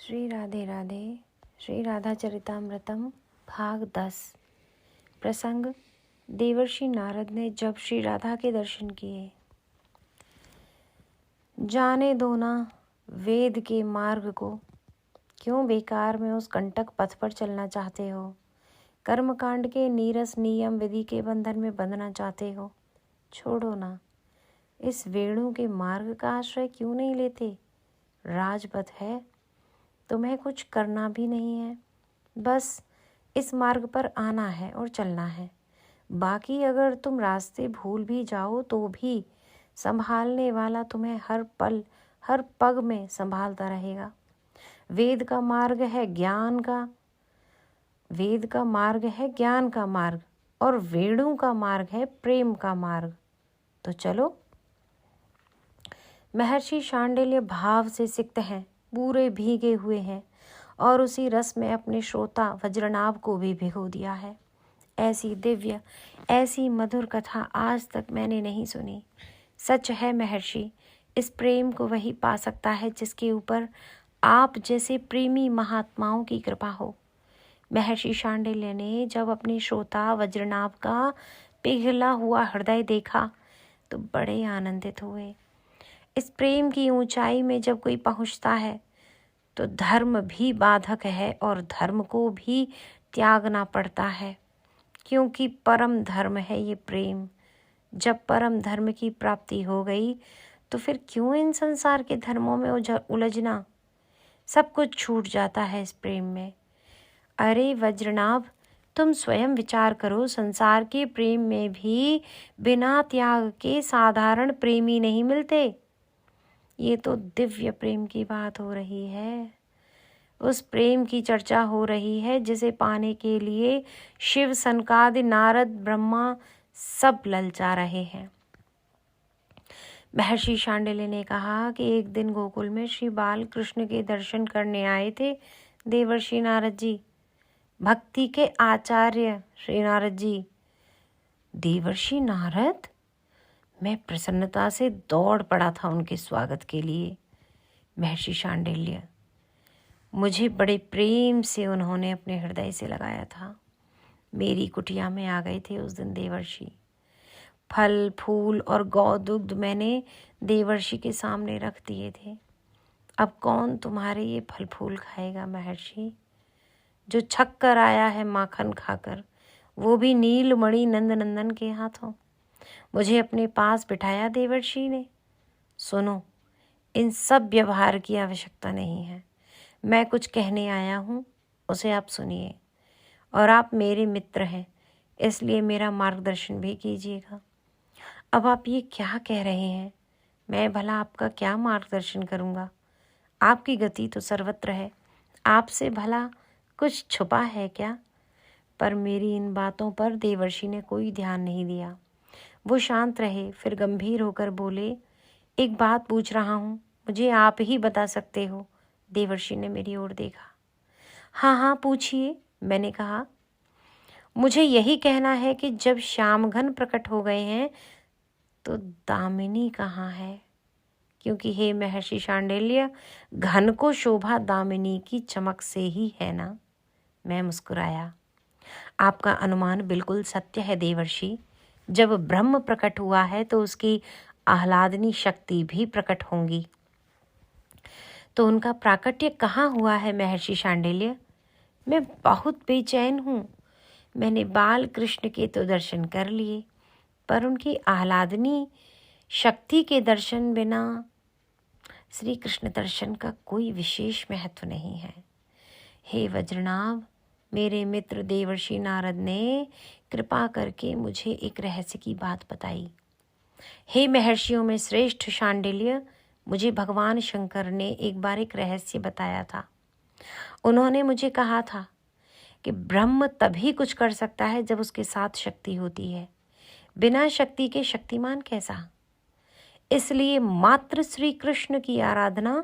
श्री राधे राधे। श्री राधा चरितामृतम भाग 10। प्रसंग, देवर्षि नारद ने जब श्री राधा के दर्शन किए। जाने दो ना वेद के मार्ग को, क्यों बेकार में उस कंटक पथ पर चलना चाहते हो। कर्मकांड के नीरस नियम विधि के बंधन में बंधना चाहते हो। छोड़ो ना, इस वेणु के मार्ग का आश्रय क्यों नहीं लेते। राजपथ है, तुम्हें कुछ करना भी नहीं है, बस इस मार्ग पर आना है और चलना है। बाकी अगर तुम रास्ते भूल भी जाओ तो भी संभालने वाला तुम्हें हर पल हर पग में संभालता रहेगा। वेद का मार्ग है ज्ञान का मार्ग और वेणु का मार्ग है प्रेम का मार्ग। तो चलो। महर्षि शांडिल्य भाव से सिक्त हैं, पूरे भीगे हुए हैं और उसी रस में अपने श्रोता वज्रनाभ को भी भिगो दिया है। ऐसी दिव्य, ऐसी मधुर कथा आज तक मैंने नहीं सुनी। सच है महर्षि, इस प्रेम को वही पा सकता है जिसके ऊपर आप जैसे प्रेमी महात्माओं की कृपा हो। महर्षि शांडिल्य ने जब अपने श्रोता वज्रनाभ का पिघला हुआ हृदय देखा तो बड़े आनंदित हुए। इस प्रेम की ऊंचाई में जब कोई पहुंचता है तो धर्म भी बाधक है और धर्म को भी त्यागना पड़ता है, क्योंकि परम धर्म है ये प्रेम। जब परम धर्म की प्राप्ति हो गई तो फिर क्यों इन संसार के धर्मों में उलझना। सब कुछ छूट जाता है इस प्रेम में। अरे वज्रनाभ, तुम स्वयं विचार करो, संसार के प्रेम में भी बिना त्याग के साधारण प्रेमी नहीं मिलते। ये तो दिव्य प्रेम की बात हो रही है। उस प्रेम की चर्चा हो रही है जिसे पाने के लिए शिव, सनकादि, नारद, ब्रह्मा सब ललचा रहे हैं। महर्षि शांडिल्य ने कहा कि एक दिन गोकुल में श्री बाल कृष्ण के दर्शन करने आए थे देवर्षि नारद जी, भक्ति के आचार्य श्री नारद जी। देवर्षि नारद? मैं प्रसन्नता से दौड़ पड़ा था उनके स्वागत के लिए। महर्षि शांडिल्य, मुझे बड़े प्रेम से उन्होंने अपने हृदय से लगाया था। मेरी कुटिया में आ गए थे उस दिन देवर्षि। फल फूल और गौ दुग्ध मैंने देवर्षि के सामने रख दिए थे। अब कौन तुम्हारे ये फल फूल खाएगा महर्षि। जो छक कर आया है माखन खाकर, वो भी नीलमणि नंदनंदन के हाथों। मुझे अपने पास बिठाया देवर्षि ने। सुनो, इन सब व्यवहार की आवश्यकता नहीं है। मैं कुछ कहने आया हूँ, उसे आप सुनिए। और आप मेरे मित्र हैं, इसलिए मेरा मार्गदर्शन भी कीजिएगा। अब आप ये क्या कह रहे हैं। मैं भला आपका क्या मार्गदर्शन करूँगा। आपकी गति तो सर्वत्र है, आपसे भला कुछ छुपा है क्या। पर मेरी इन बातों पर देवर्षि ने कोई ध्यान नहीं दिया। वो शांत रहे, फिर गंभीर होकर बोले, एक बात पूछ रहा हूँ, मुझे आप ही बता सकते हो। देवर्षि ने मेरी ओर देखा। हाँ हाँ पूछिए, मैंने कहा। मुझे यही कहना है कि जब श्यामघन प्रकट हो गए हैं तो दामिनी कहाँ है। क्योंकि हे महर्षि शांडिल्य, घन को शोभा दामिनी की चमक से ही है ना। मैं मुस्कुराया। आपका अनुमान बिल्कुल सत्य है देवर्षि। जब ब्रह्म प्रकट हुआ है तो उसकी आह्लादनी शक्ति भी प्रकट होंगी। तो उनका प्राकट्य कहाँ हुआ है महर्षि शांडिल्य। मैं बहुत बेचैन हूँ। मैंने बाल कृष्ण के तो दर्शन कर लिए, पर उनकी आह्लादनी शक्ति के दर्शन बिना श्री कृष्ण दर्शन का कोई विशेष महत्व नहीं है। हे वज्रनाभ, मेरे मित्र देवर्षि नारद ने कृपा करके मुझे एक रहस्य की बात बताई। हे महर्षियों में श्रेष्ठ शांडिल्य, मुझे भगवान शंकर ने एक बार एक रहस्य बताया था। उन्होंने मुझे कहा था कि ब्रह्म तभी कुछ कर सकता है जब उसके साथ शक्ति होती है। बिना शक्ति के शक्तिमान कैसा। इसलिए मात्र श्री कृष्ण की आराधना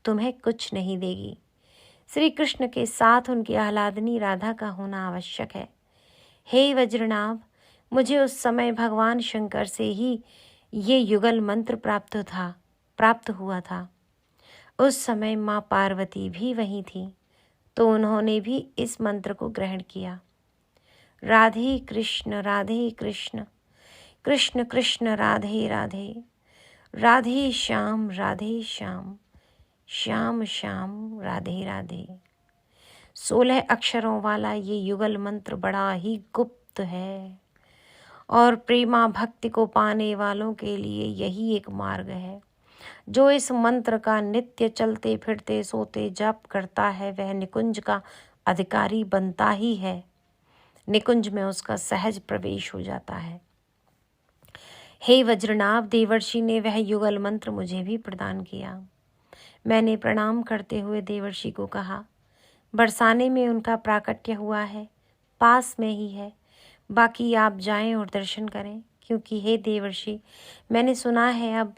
तुम्हें कुछ नहीं देगी। श्री कृष्ण के साथ उनकी आह्लादनी राधा का होना आवश्यक है। हे वज्रनाभ, मुझे उस समय भगवान शंकर से ही ये युगल मंत्र प्राप्त हुआ था। उस समय माँ पार्वती भी वहीं थी, तो उन्होंने भी इस मंत्र को ग्रहण किया। राधे कृष्ण कृष्ण कृष्ण राधे राधे, राधे श्याम श्याम, श्याम श्याम राधे राधे। 16 अक्षरों वाला ये युगल मंत्र बड़ा ही गुप्त है और प्रेमा भक्ति को पाने वालों के लिए यही एक मार्ग है। जो इस मंत्र का नित्य चलते फिरते सोते जप करता है वह निकुंज का अधिकारी बनता ही है। निकुंज में उसका सहज प्रवेश हो जाता है। हे वज्रनाभ, देवर्षि ने वह युगल मंत्र मुझे भी प्रदान किया। मैंने प्रणाम करते हुए देवर्षि को कहा, बरसाने में उनका प्राकट्य हुआ है, पास में ही है, बाकी आप जाएं और दर्शन करें, क्योंकि हे देवर्षि, मैंने सुना है अब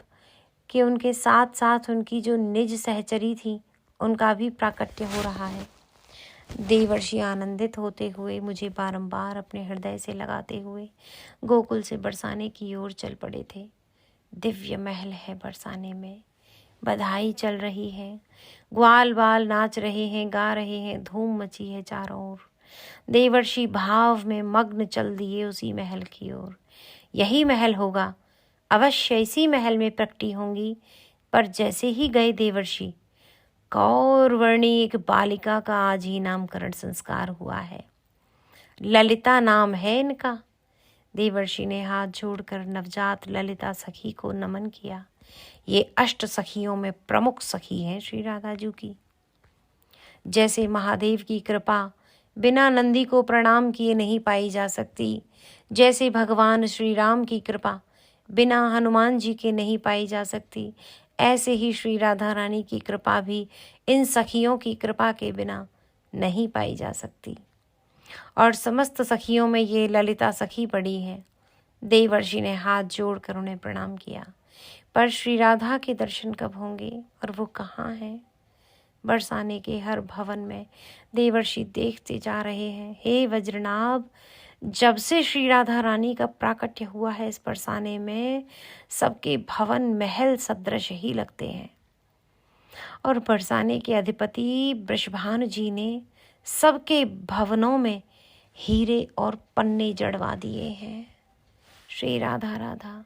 कि उनके साथ साथ उनकी जो निज सहचरी थी उनका भी प्राकट्य हो रहा है। देवर्षि आनंदित होते हुए मुझे बारंबार अपने हृदय से लगाते हुए गोकुल से बरसाने की ओर चल पड़े थे। दिव्य महल है बरसाने में, बधाई चल रही है, ग्वाल बाल नाच रहे हैं, गा रहे हैं, धूम मची है चारों ओर। देवर्षि भाव में मग्न चल दिए उसी महल की ओर। यही महल होगा, अवश्य इसी महल में प्रकटी होंगी। पर जैसे ही गए देवर्षि, कौरवर्णी एक बालिका का आज ही नामकरण संस्कार हुआ है। ललिता नाम है इनका। देवर्षि ने हाथ जोड़कर नवजात ललिता सखी को नमन किया। ये अष्ट सखियों में प्रमुख सखी हैं श्री राधा जी की। जैसे महादेव की कृपा बिना नंदी को प्रणाम किए नहीं पाई जा सकती, जैसे भगवान श्री राम की कृपा बिना हनुमान जी के नहीं पाई जा सकती, ऐसे ही श्री राधा रानी की कृपा भी इन सखियों की कृपा के बिना नहीं पाई जा सकती। और समस्त सखियों में ये ललिता सखी बड़ी है। देवर्षि ने हाथ जोड़कर उन्हें प्रणाम किया। पर श्री राधा के दर्शन कब होंगे और वो कहाँ हैं? बरसाने के हर भवन में देवर्षि देखते जा रहे हैं। हे वज्रनाभ, जब से श्री राधा रानी का प्राकट्य हुआ है इस बरसाने में, सबके भवन महल सदृश ही लगते हैं। और बरसाने के अधिपति वृषभानु जी ने सबके भवनों में हीरे और पन्ने जड़वा दिए हैं। श्री राधा राधा।